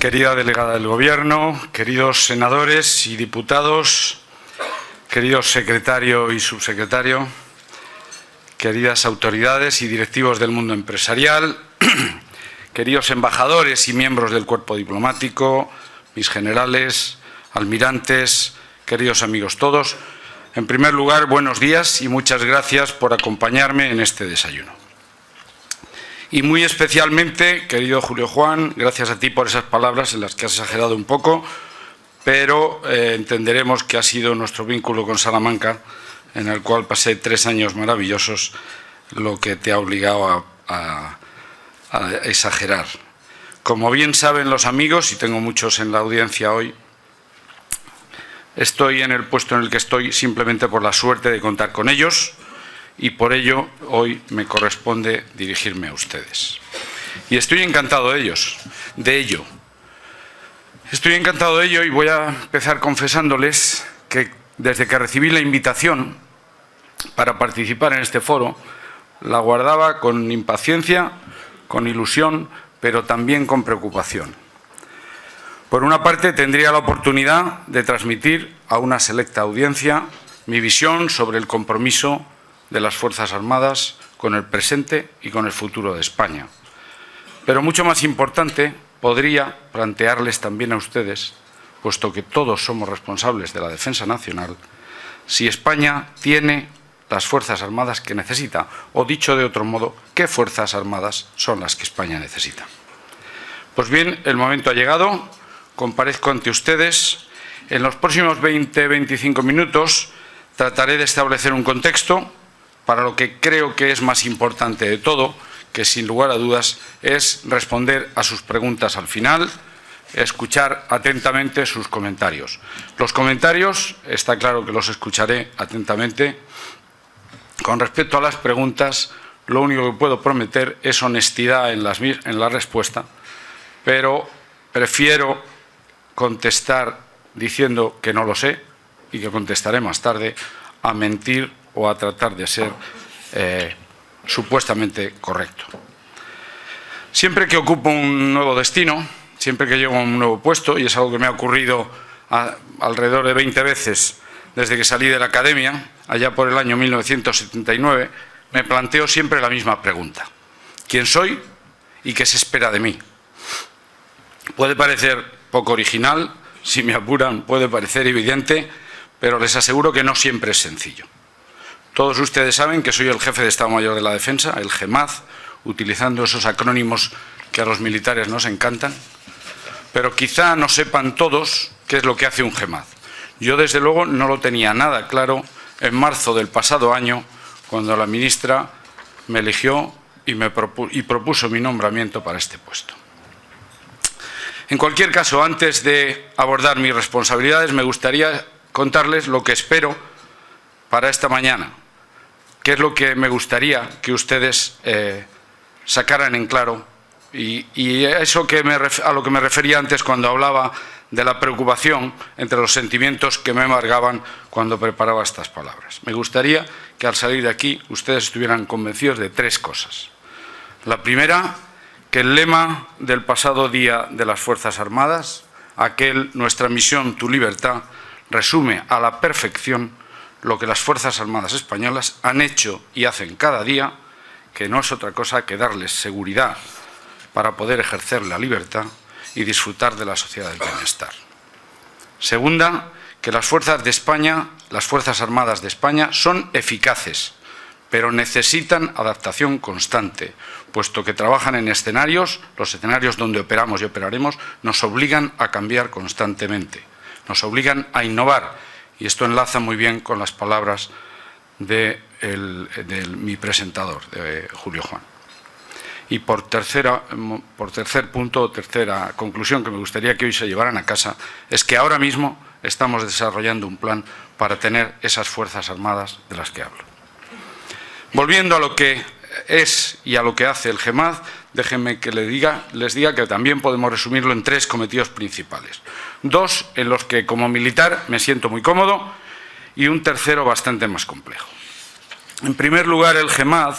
Querida delegada del Gobierno, queridos senadores y diputados, querido secretario y subsecretario, queridas autoridades y directivos del mundo empresarial, queridos embajadores y miembros del cuerpo diplomático, mis generales, almirantes, queridos amigos todos, en primer lugar, buenos días y muchas gracias por acompañarme en este desayuno. Y muy especialmente, querido Julio Juan, gracias a ti por esas palabras en las que has exagerado un poco, pero entenderemos que ha sido nuestro vínculo con Salamanca, en el cual pasé 3 años maravillosos, lo que te ha obligado a exagerar. Como bien saben los amigos, y tengo muchos en la audiencia hoy, estoy en el puesto en el que estoy simplemente por la suerte de contar con ellos, y por ello hoy me corresponde dirigirme a ustedes. Y estoy encantado de ello. Estoy encantado de ello y voy a empezar confesándoles que desde que recibí la invitación para participar en este foro, la guardaba con impaciencia, con ilusión, pero también con preocupación. Por una parte, tendría la oportunidad de transmitir a una selecta audiencia mi visión sobre el compromiso de las Fuerzas Armadas con el presente y con el futuro de España. Pero mucho más importante, podría plantearles también a ustedes, puesto que todos somos responsables de la defensa nacional, si España tiene las Fuerzas Armadas que necesita, o dicho de otro modo, ¿qué Fuerzas Armadas son las que España necesita? Pues bien, el momento ha llegado, comparezco ante ustedes. En los próximos 20-25 minutos trataré de establecer un contexto para lo que creo que es más importante de todo, que sin lugar a dudas es responder a sus preguntas al final, escuchar atentamente sus comentarios. Los comentarios, está claro que los escucharé atentamente. Con respecto a las preguntas, lo único que puedo prometer es honestidad en la respuesta, pero prefiero contestar diciendo que no lo sé y que contestaré más tarde, a mentir o a tratar de ser supuestamente correcto. Siempre que ocupo un nuevo destino, siempre que llego a un nuevo puesto, y es algo que me ha ocurrido alrededor de 20 veces desde que salí de la academia, allá por el año 1979, me planteo siempre la misma pregunta: ¿quién soy y qué se espera de mí? Puede parecer poco original, si me apuran puede parecer evidente, pero les aseguro que no siempre es sencillo. Todos ustedes saben que soy el jefe de Estado Mayor de la Defensa, el GEMAD, utilizando esos acrónimos que a los militares nos encantan, pero quizá no sepan todos qué es lo que hace un GEMAD. Yo, desde luego, no lo tenía nada claro en marzo del pasado año, cuando la ministra me eligió y propuso mi nombramiento para este puesto. En cualquier caso, antes de abordar mis responsabilidades, me gustaría contarles lo que espero para esta mañana, qué es lo que me gustaría que ustedes sacaran en claro, y eso a lo que me refería antes cuando hablaba de la preocupación entre los sentimientos que me embargaban cuando preparaba estas palabras. Me gustaría que al salir de aquí ustedes estuvieran convencidos de 3 cosas. La primera, que el lema del pasado Día de las Fuerzas Armadas, aquel "Nuestra misión, tu libertad", resume a la perfección lo que las Fuerzas Armadas españolas han hecho y hacen cada día, que no es otra cosa que darles seguridad para poder ejercer la libertad y disfrutar de la sociedad del bienestar. Segunda, que las Fuerzas Armadas de España son eficaces, pero necesitan adaptación constante, puesto que trabajan en escenarios, los escenarios donde operamos y operaremos, nos obligan a cambiar constantemente, nos obligan a innovar, y esto enlaza muy bien con las palabras de mi presentador, de Julio Juan. Y por tercer punto, o tercera conclusión que me gustaría que hoy se llevaran a casa, es que ahora mismo estamos desarrollando un plan para tener esas Fuerzas Armadas de las que hablo. Volviendo a lo que es y a lo que hace el GEMAD, déjenme que les diga que también podemos resumirlo en 3 cometidos principales. 2 en los que como militar me siento muy cómodo y un tercero bastante más complejo. En primer lugar, el GEMAD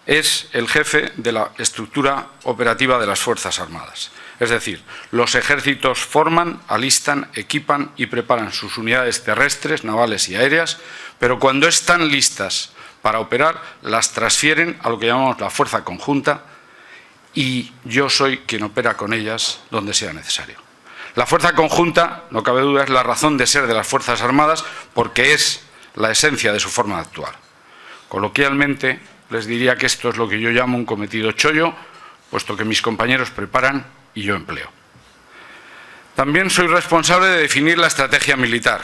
es el jefe de la estructura operativa de las Fuerzas Armadas. Es decir, los ejércitos forman, alistan, equipan y preparan sus unidades terrestres, navales y aéreas, pero cuando están listas para operar, las transfieren a lo que llamamos la fuerza conjunta y yo soy quien opera con ellas donde sea necesario. La fuerza conjunta, no cabe duda, es la razón de ser de las Fuerzas Armadas porque es la esencia de su forma de actuar. Coloquialmente, les diría que esto es lo que yo llamo un cometido chollo, puesto que mis compañeros preparan y yo empleo. También soy responsable de definir la estrategia militar,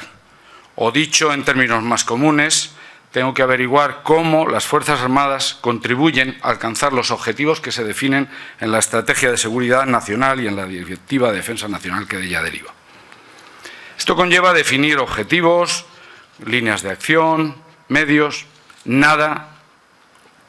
o dicho en términos más comunes, tengo que averiguar cómo las Fuerzas Armadas contribuyen a alcanzar los objetivos que se definen en la Estrategia de Seguridad Nacional y en la Directiva de Defensa Nacional que de ella deriva. Esto conlleva definir objetivos, líneas de acción, medios, nada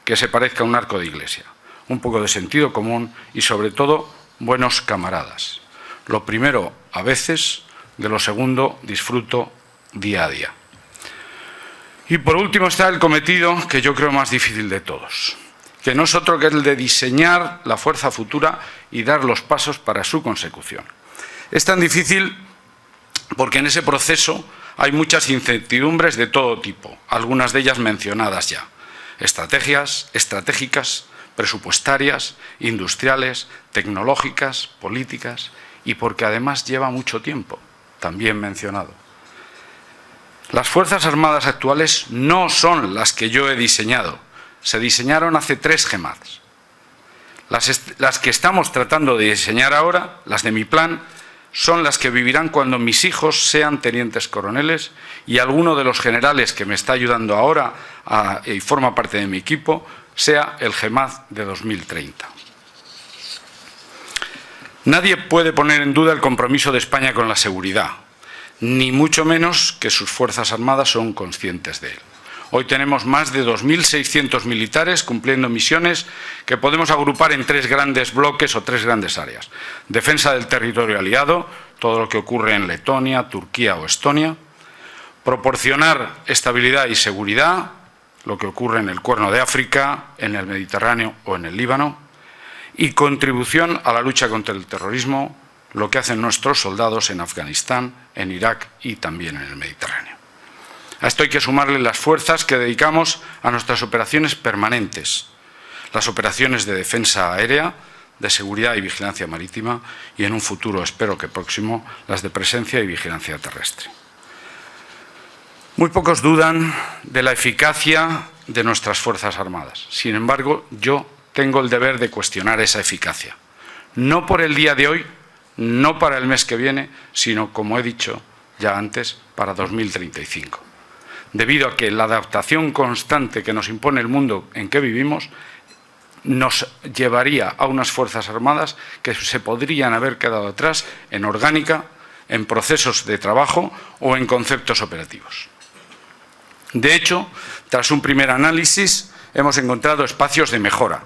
que se parezca a un arco de iglesia, un poco de sentido común y, sobre todo, buenos camaradas. Lo primero, a veces, de lo segundo, disfruto día a día. Y por último está el cometido que yo creo más difícil de todos, que no es otro que el de diseñar la fuerza futura y dar los pasos para su consecución. Es tan difícil porque en ese proceso hay muchas incertidumbres de todo tipo, algunas de ellas mencionadas ya. Estrategias, estratégicas, presupuestarias, industriales, tecnológicas, políticas y porque además lleva mucho tiempo, también mencionado. Las Fuerzas Armadas actuales no son las que yo he diseñado. Se diseñaron hace 3 GEMADs. Las que estamos tratando de diseñar ahora, las de mi plan, son las que vivirán cuando mis hijos sean tenientes coroneles y alguno de los generales que me está ayudando ahora y forma parte de mi equipo sea el GEMAD de 2030. Nadie puede poner en duda el compromiso de España con la seguridad, ni mucho menos que sus Fuerzas Armadas son conscientes de él. Hoy tenemos más de 2.600 militares cumpliendo misiones que podemos agrupar en 3 grandes bloques o 3 grandes áreas. Defensa del territorio aliado, todo lo que ocurre en Letonia, Turquía o Estonia. Proporcionar estabilidad y seguridad, lo que ocurre en el Cuerno de África, en el Mediterráneo o en el Líbano. Y contribución a la lucha contra el terrorismo, lo que hacen nuestros soldados en Afganistán, en Irak y también en el Mediterráneo. A esto hay que sumarle las fuerzas que dedicamos a nuestras operaciones permanentes, las operaciones de defensa aérea, de seguridad y vigilancia marítima y en un futuro, espero que próximo, las de presencia y vigilancia terrestre. Muy pocos dudan de la eficacia de nuestras Fuerzas Armadas. Sin embargo, yo tengo el deber de cuestionar esa eficacia. No por el día de hoy, no para el mes que viene, sino, como he dicho ya antes, para 2035. Debido a que la adaptación constante que nos impone el mundo en que vivimos nos llevaría a unas Fuerzas Armadas que se podrían haber quedado atrás en orgánica, en procesos de trabajo o en conceptos operativos. De hecho, tras un primer análisis, hemos encontrado espacios de mejora.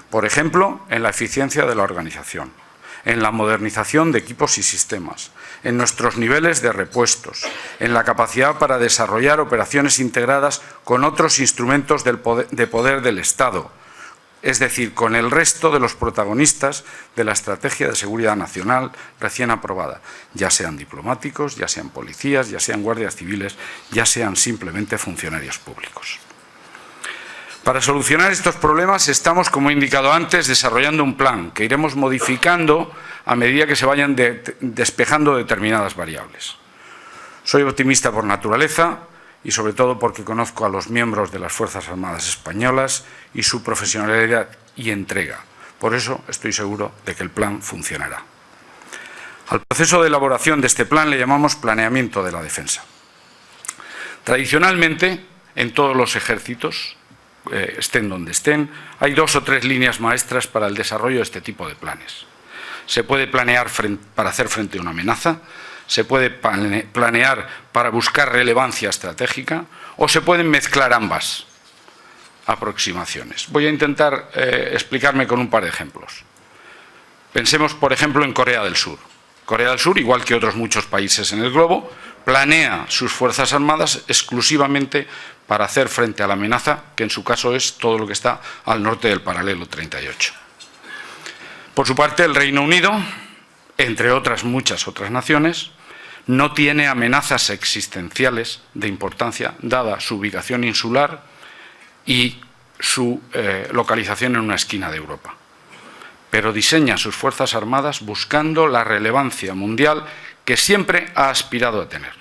Por ejemplo, en la eficiencia de la organización, en la modernización de equipos y sistemas, en nuestros niveles de repuestos, en la capacidad para desarrollar operaciones integradas con otros instrumentos de poder del Estado, es decir, con el resto de los protagonistas de la Estrategia de Seguridad Nacional recién aprobada, ya sean diplomáticos, ya sean policías, ya sean guardias civiles, ya sean simplemente funcionarios públicos. Para solucionar estos problemas estamos, como he indicado antes, desarrollando un plan que iremos modificando a medida que se vayan despejando determinadas variables. Soy optimista por naturaleza y sobre todo porque conozco a los miembros de las Fuerzas Armadas españolas y su profesionalidad y entrega. Por eso estoy seguro de que el plan funcionará. Al proceso de elaboración de este plan le llamamos planeamiento de la defensa. Tradicionalmente, en todos los ejércitos, estén donde estén, hay 2 o 3 líneas maestras para el desarrollo de este tipo de planes. Se puede planear para hacer frente a una amenaza, se puede planear para buscar relevancia estratégica o se pueden mezclar ambas aproximaciones. Voy a intentar explicarme con un par de ejemplos. Pensemos, por ejemplo, en Corea del Sur. Corea del Sur, igual que otros muchos países en el globo, planea sus Fuerzas Armadas exclusivamente para hacer frente a la amenaza, que en su caso es todo lo que está al norte del paralelo 38. Por su parte, el Reino Unido entre otras muchas otras naciones, no tiene amenazas existenciales de importancia, dada su ubicación insular y su localización en una esquina de Europa. Pero diseña sus Fuerzas Armadas buscando la relevancia mundial que siempre ha aspirado a tener.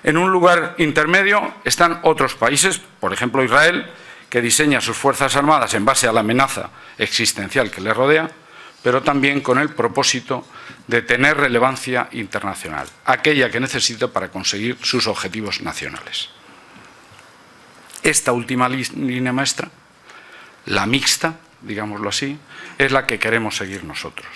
En un lugar intermedio están otros países, por ejemplo Israel, que diseña sus Fuerzas Armadas en base a la amenaza existencial que le rodea, pero también con el propósito de tener relevancia internacional, aquella que necesita para conseguir sus objetivos nacionales. Esta última línea maestra, la mixta, digámoslo así, es la que queremos seguir nosotros.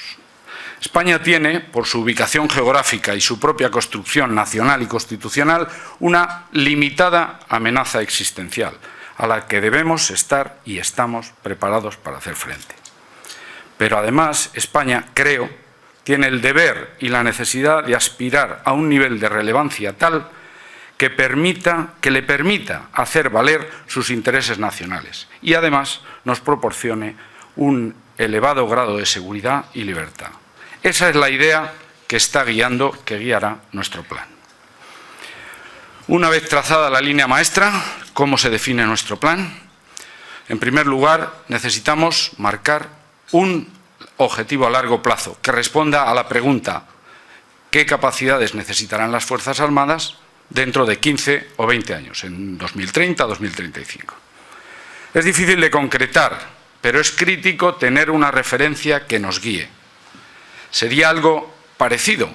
España tiene, por su ubicación geográfica y su propia construcción nacional y constitucional, una limitada amenaza existencial, a la que debemos estar y estamos preparados para hacer frente. Pero además, España, creo, tiene el deber y la necesidad de aspirar a un nivel de relevancia tal que le permita hacer valer sus intereses nacionales y además nos proporcione un elevado grado de seguridad y libertad. Esa es la idea que guiará nuestro plan. Una vez trazada la línea maestra, ¿cómo se define nuestro plan? En primer lugar, necesitamos marcar un objetivo a largo plazo que responda a la pregunta ¿qué capacidades necesitarán las Fuerzas Armadas dentro de 15 o 20 años, en 2030 o 2035? Es difícil de concretar, pero es crítico tener una referencia que nos guíe. Sería algo parecido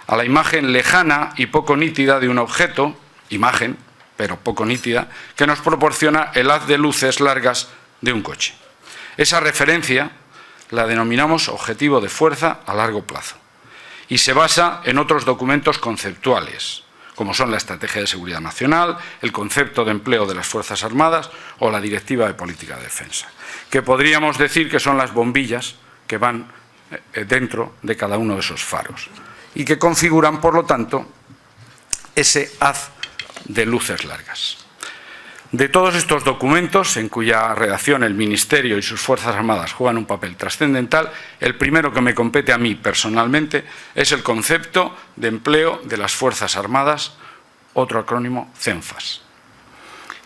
a la imagen lejana y poco nítida de un objeto, imagen, pero poco nítida, que nos proporciona el haz de luces largas de un coche. Esa referencia la denominamos objetivo de fuerza a largo plazo y se basa en otros documentos conceptuales, como son la Estrategia de Seguridad Nacional, el concepto de empleo de las Fuerzas Armadas o la Directiva de Política de Defensa, que podríamos decir que son las bombillas que van dentro de cada uno de esos faros y que configuran, por lo tanto, ese haz de luces largas. De todos estos documentos, en cuya redacción el Ministerio y sus Fuerzas Armadas juegan un papel trascendental, el primero que me compete a mí personalmente es el concepto de empleo de las Fuerzas Armadas, otro acrónimo CENFAS,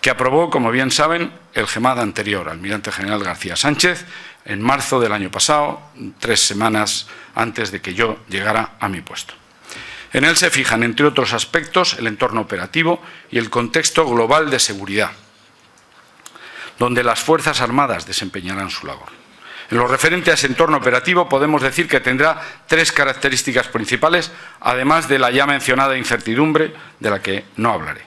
que aprobó, como bien saben, el GEMAD anterior, almirante general García Sánchez, en marzo del año pasado, 3 semanas antes de que yo llegara a mi puesto. En él se fijan, entre otros aspectos, el entorno operativo y el contexto global de seguridad, donde las Fuerzas Armadas desempeñarán su labor. En lo referente a ese entorno operativo podemos decir que tendrá 3 características principales, además de la ya mencionada incertidumbre, de la que no hablaré.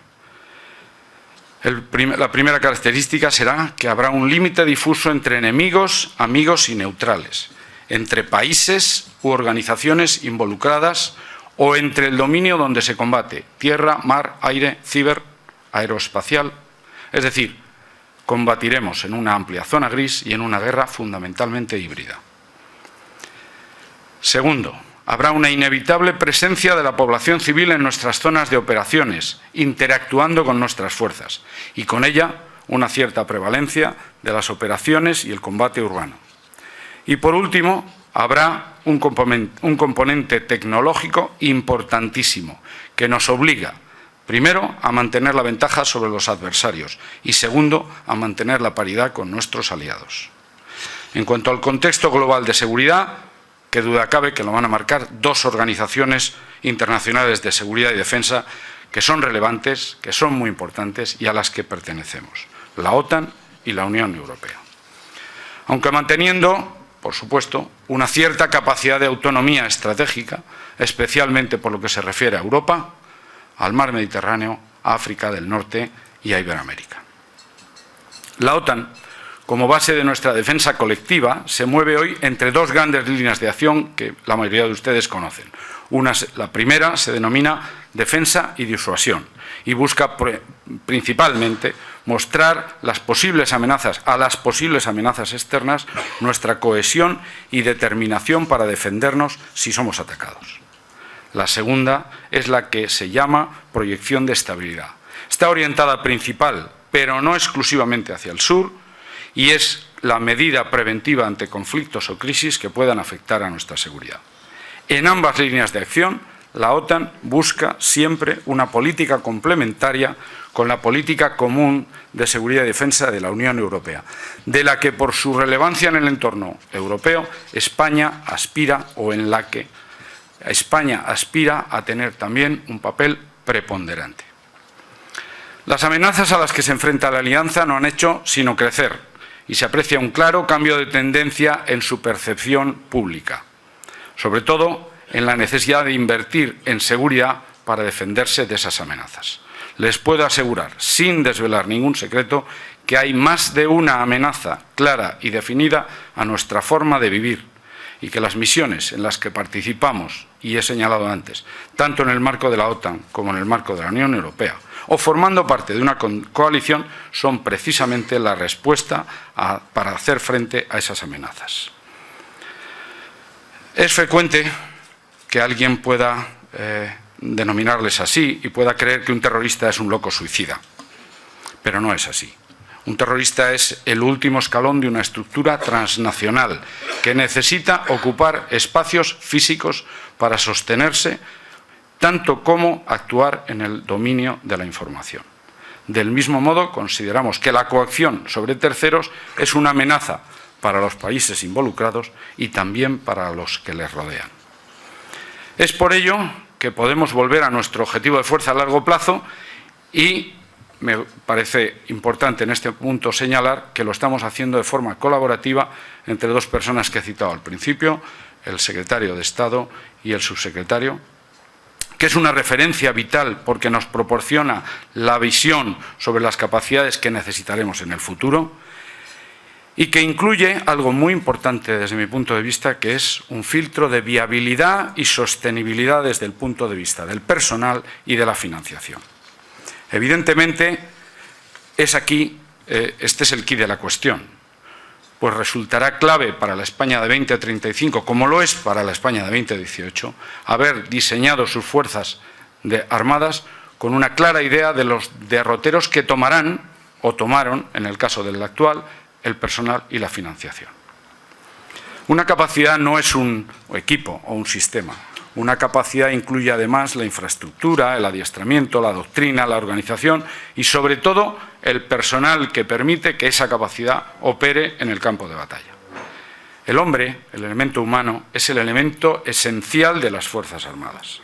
La primera característica será que habrá un límite difuso entre enemigos, amigos y neutrales, entre países u organizaciones involucradas o entre el dominio donde se combate, tierra, mar, aire, ciber, aeroespacial. Es decir, combatiremos en una amplia zona gris y en una guerra fundamentalmente híbrida. Segundo, habrá una inevitable presencia de la población civil en nuestras zonas de operaciones, interactuando con nuestras fuerzas, y con ella una cierta prevalencia de las operaciones y el combate urbano. Y por último, habrá un componente tecnológico importantísimo que nos obliga, primero, a mantener la ventaja sobre los adversarios y, segundo, a mantener la paridad con nuestros aliados. En cuanto al contexto global de seguridad, qué duda cabe que lo van a marcar 2 organizaciones internacionales de seguridad y defensa que son relevantes, que son muy importantes y a las que pertenecemos, la OTAN y la Unión Europea. Aunque manteniendo, por supuesto, una cierta capacidad de autonomía estratégica, especialmente por lo que se refiere a Europa, al mar Mediterráneo, a África del Norte y a Iberoamérica. La OTAN, como base de nuestra defensa colectiva, se mueve hoy entre 2 grandes líneas de acción que la mayoría de ustedes conocen. La primera se denomina defensa y disuasión y busca principalmente mostrar a las posibles amenazas externas nuestra cohesión y determinación para defendernos si somos atacados. La segunda es la que se llama proyección de estabilidad. Está orientada principal, pero no exclusivamente hacia el sur, y es la medida preventiva ante conflictos o crisis que puedan afectar a nuestra seguridad. En ambas líneas de acción, la OTAN busca siempre una política complementaria con la política común de seguridad y defensa de la Unión Europea, de la que por su relevancia en el entorno europeo España aspira o en la que España aspira a tener también un papel preponderante. Las amenazas a las que se enfrenta la Alianza no han hecho sino crecer y se aprecia un claro cambio de tendencia en su percepción pública, sobre todo en la necesidad de invertir en seguridad para defenderse de esas amenazas. Les puedo asegurar, sin desvelar ningún secreto, que hay más de una amenaza clara y definida a nuestra forma de vivir y que las misiones en las que participamos, y he señalado antes, tanto en el marco de la OTAN como en el marco de la Unión Europea, o formando parte de una coalición, son precisamente la respuesta para hacer frente a esas amenazas. Es frecuente que alguien pueda denominarles así y pueda creer que un terrorista es un loco suicida, pero no es así. Un terrorista es el último escalón de una estructura transnacional que necesita ocupar espacios físicos para sostenerse, tanto como actuar en el dominio de la información. Del mismo modo, consideramos que la coacción sobre terceros es una amenaza para los países involucrados y también para los que les rodean. Es por ello que podemos volver a nuestro objetivo de fuerza a largo plazo y me parece importante en este punto señalar que lo estamos haciendo de forma colaborativa entre dos personas que he citado al principio, el secretario de Estado y el subsecretario, que es una referencia vital porque nos proporciona la visión sobre las capacidades que necesitaremos en el futuro y que incluye algo muy importante desde mi punto de vista, que es un filtro de viabilidad y sostenibilidad desde el punto de vista del personal y de la financiación. Evidentemente, este es el quid de la cuestión, pues resultará clave para la España de 2035, como lo es para la España de 2018, haber diseñado sus fuerzas armadas con una clara idea de los derroteros que tomarán o tomaron, en el caso del actual, el personal y la financiación. Una capacidad no es un equipo o un sistema. Una capacidad incluye además la infraestructura, el adiestramiento, la doctrina, la organización y, sobre todo, el personal que permite que esa capacidad opere en el campo de batalla. El hombre, el elemento humano, es el elemento esencial de las Fuerzas Armadas.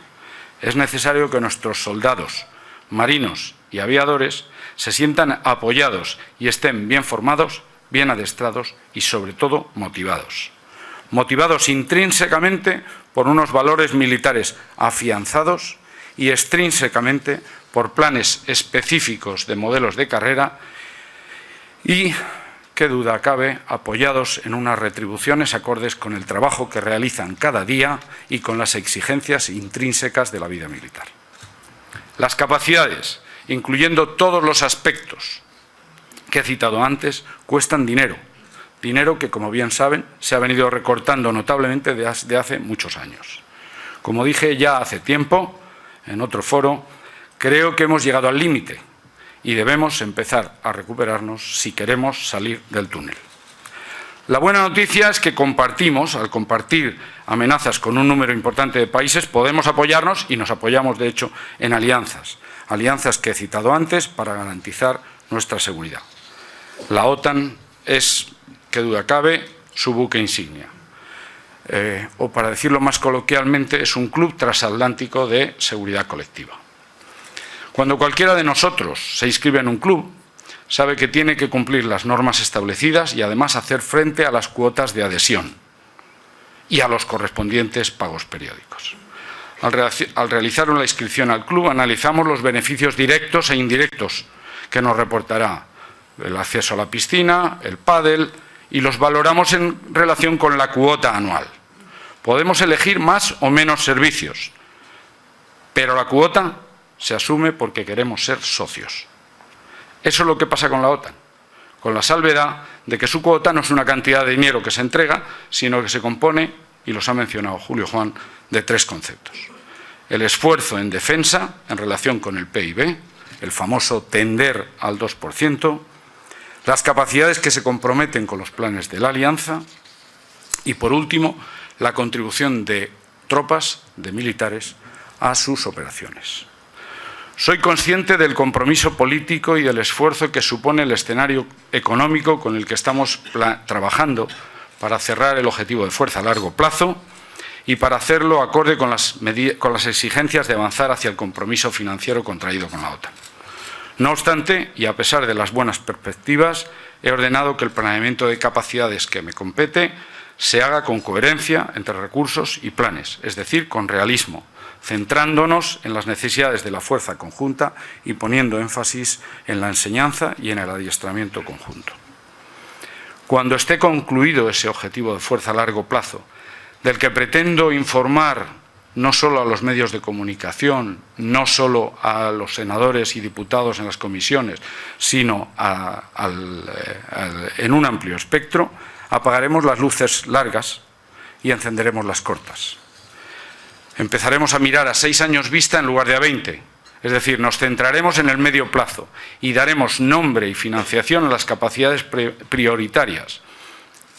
Es necesario que nuestros soldados, marinos y aviadores se sientan apoyados y estén bien formados, bien adestrados y, sobre todo, motivados. Motivados intrínsecamente por unos valores militares afianzados y extrínsecamente por planes específicos de modelos de carrera y, qué duda cabe, apoyados en unas retribuciones acordes con el trabajo que realizan cada día y con las exigencias intrínsecas de la vida militar. Las capacidades, incluyendo todos los aspectos que he citado antes, cuestan dinero. Dinero que, como bien saben, se ha venido recortando notablemente desde hace muchos años. Como dije ya hace tiempo, en otro foro, creo que hemos llegado al límite y debemos empezar a recuperarnos si queremos salir del túnel. La buena noticia es que al compartir amenazas con un número importante de países, podemos apoyarnos y nos apoyamos, de hecho, en alianzas que he citado antes para garantizar nuestra seguridad. La OTAN es, qué duda cabe, su buque insignia. O para decirlo más coloquialmente, es un club transatlántico de seguridad colectiva. Cuando cualquiera de nosotros se inscribe en un club, sabe que tiene que cumplir las normas establecidas y además hacer frente a las cuotas de adhesión y a los correspondientes pagos periódicos. Al realizar la inscripción al club, analizamos los beneficios directos e indirectos que nos reportará el acceso a la piscina, el pádel, y los valoramos en relación con la cuota anual. Podemos elegir más o menos servicios, pero la cuota se asume porque queremos ser socios. Eso es lo que pasa con la OTAN, con la salvedad de que su cuota no es una cantidad de dinero que se entrega, sino que se compone, y los ha mencionado Julio Juan, de tres conceptos. El esfuerzo en defensa en relación con el PIB, el famoso tender al 2%, las capacidades que se comprometen con los planes de la Alianza y, por último, la contribución de tropas de militares a sus operaciones. Soy consciente del compromiso político y del esfuerzo que supone el escenario económico con el que estamos trabajando para cerrar el objetivo de fuerza a largo plazo y para hacerlo acorde con las exigencias de avanzar hacia el compromiso financiero contraído con la OTAN. No obstante, y a pesar de las buenas perspectivas, he ordenado que el planeamiento de capacidades que me compete se haga con coherencia entre recursos y planes, es decir, con realismo, centrándonos en las necesidades de la fuerza conjunta y poniendo énfasis en la enseñanza y en el adiestramiento conjunto. Cuando esté concluido ese objetivo de fuerza a largo plazo, del que pretendo informar no solo a los medios de comunicación, no solo a los senadores y diputados en las comisiones, sino en un amplio espectro, apagaremos las luces largas y encenderemos las cortas. Empezaremos a mirar a 6 años vista en lugar de a 20, es decir, nos centraremos en el medio plazo y daremos nombre y financiación a las capacidades prioritarias,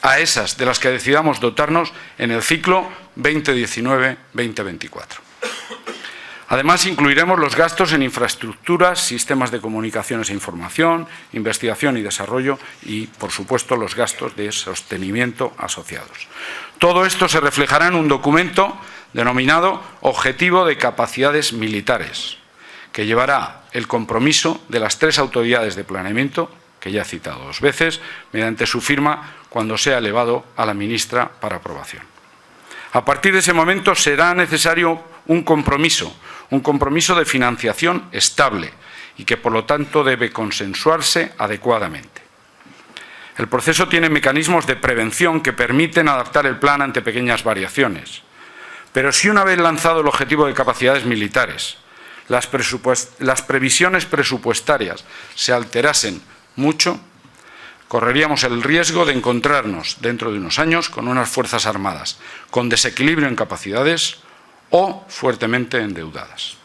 a esas de las que decidamos dotarnos en el ciclo 2019-2024. Además, incluiremos los gastos en infraestructuras, sistemas de comunicaciones e información, investigación y desarrollo y, por supuesto, los gastos de sostenimiento asociados. Todo esto se reflejará en un documento denominado Objetivo de Capacidades Militares, que llevará el compromiso de las 3 autoridades de planeamiento, que ya he citado 2 veces, mediante su firma cuando sea elevado a la ministra para aprobación. A partir de ese momento será necesario un compromiso de financiación estable y que, por lo tanto, debe consensuarse adecuadamente. El proceso tiene mecanismos de prevención que permiten adaptar el plan ante pequeñas variaciones. Pero si una vez lanzado el objetivo de capacidades militares, las previsiones presupuestarias se alterasen mucho, correríamos el riesgo de encontrarnos dentro de unos años con unas Fuerzas Armadas con desequilibrio en capacidades o fuertemente endeudadas.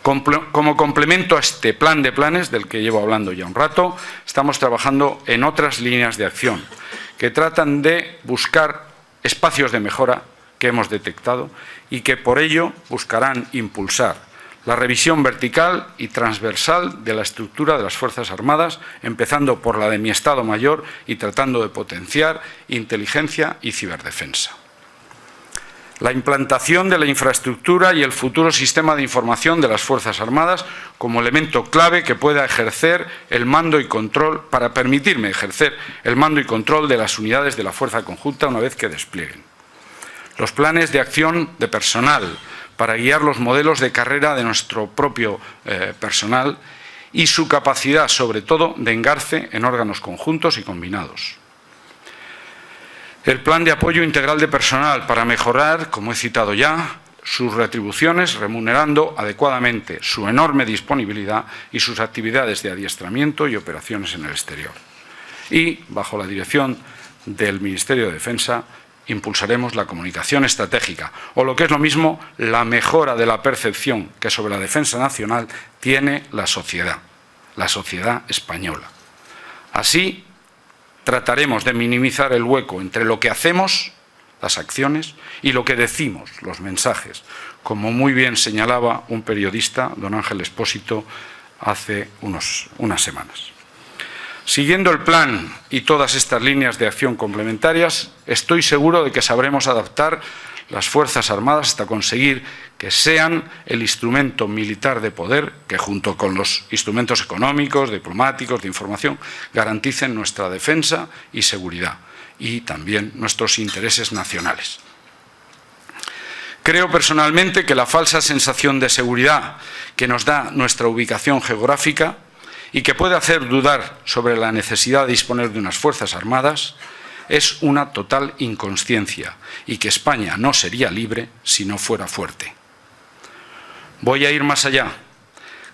Como complemento a este plan de planes, del que llevo hablando ya un rato, estamos trabajando en otras líneas de acción que tratan de buscar espacios de mejora que hemos detectado y que por ello buscarán impulsar la revisión vertical y transversal de la estructura de las Fuerzas Armadas, empezando por la de mi Estado Mayor y tratando de potenciar inteligencia y ciberdefensa. La implantación de la infraestructura y el futuro sistema de información de las Fuerzas Armadas como elemento clave que pueda ejercer el mando y control, para permitirme ejercer el mando y control de las unidades de la Fuerza Conjunta una vez que desplieguen. Los planes de acción de personal, para guiar los modelos de carrera de nuestro propio personal y su capacidad, sobre todo, de engarce en órganos conjuntos y combinados. El plan de apoyo integral de personal para mejorar, como he citado ya, sus retribuciones, remunerando adecuadamente su enorme disponibilidad y sus actividades de adiestramiento y operaciones en el exterior. Y, bajo la dirección del Ministerio de Defensa, impulsaremos la comunicación estratégica, o lo que es lo mismo, la mejora de la percepción que sobre la defensa nacional tiene la sociedad española. Así, trataremos de minimizar el hueco entre lo que hacemos, las acciones, y lo que decimos, los mensajes, como muy bien señalaba un periodista, don Ángel Expósito, hace unas semanas. Siguiendo el plan y todas estas líneas de acción complementarias, estoy seguro de que sabremos adaptar las Fuerzas Armadas hasta conseguir que sean el instrumento militar de poder que, junto con los instrumentos económicos, diplomáticos, de información, garanticen nuestra defensa y seguridad y también nuestros intereses nacionales. Creo personalmente que la falsa sensación de seguridad que nos da nuestra ubicación geográfica y que puede hacer dudar sobre la necesidad de disponer de unas Fuerzas Armadas es una total inconsciencia y que España no sería libre si no fuera fuerte. Voy a ir más allá.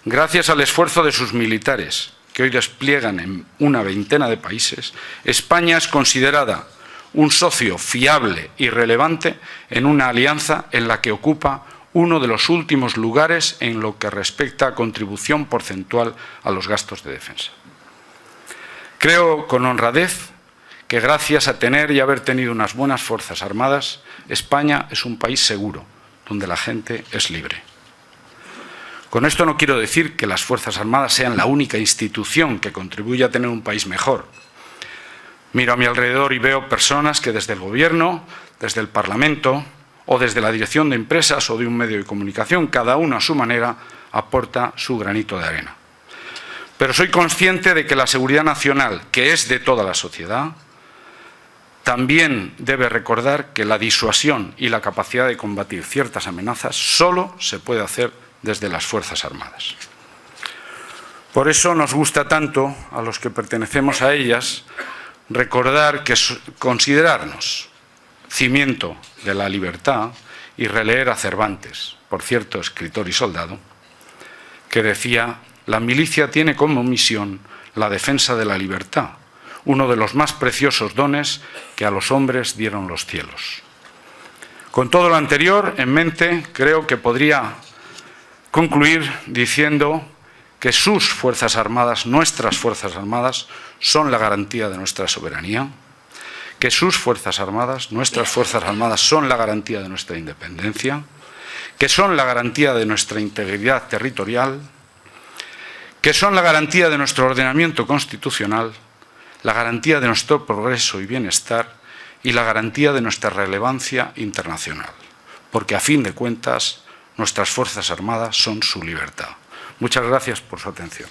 Gracias al esfuerzo de sus militares, que hoy despliegan en una veintena de países, España es considerada un socio fiable y relevante en una alianza en la que ocupa uno de los últimos lugares en lo que respecta a contribución porcentual a los gastos de defensa. Creo con honradez que gracias a tener y haber tenido unas buenas Fuerzas Armadas, España es un país seguro, donde la gente es libre. Con esto no quiero decir que las Fuerzas Armadas sean la única institución que contribuye a tener un país mejor. Miro a mi alrededor y veo personas que desde el Gobierno, desde el Parlamento o desde la dirección de empresas o de un medio de comunicación, cada uno a su manera, aporta su granito de arena. Pero soy consciente de que la seguridad nacional, que es de toda la sociedad, también debe recordar que la disuasión y la capacidad de combatir ciertas amenazas solo se puede hacer desde las Fuerzas Armadas. Por eso nos gusta tanto, a los que pertenecemos a ellas, recordar que considerarnos cimiento de la libertad y releer a Cervantes, por cierto, escritor y soldado, que decía: la milicia tiene como misión la defensa de la libertad, uno de los más preciosos dones que a los hombres dieron los cielos. Con todo lo anterior en mente, creo que podría concluir diciendo que sus Fuerzas Armadas, nuestras Fuerzas Armadas, son la garantía de nuestra soberanía, que sus Fuerzas Armadas, nuestras Fuerzas Armadas, son la garantía de nuestra independencia, que son la garantía de nuestra integridad territorial, que son la garantía de nuestro ordenamiento constitucional, la garantía de nuestro progreso y bienestar y la garantía de nuestra relevancia internacional, porque a fin de cuentas nuestras Fuerzas Armadas son su libertad. Muchas gracias por su atención.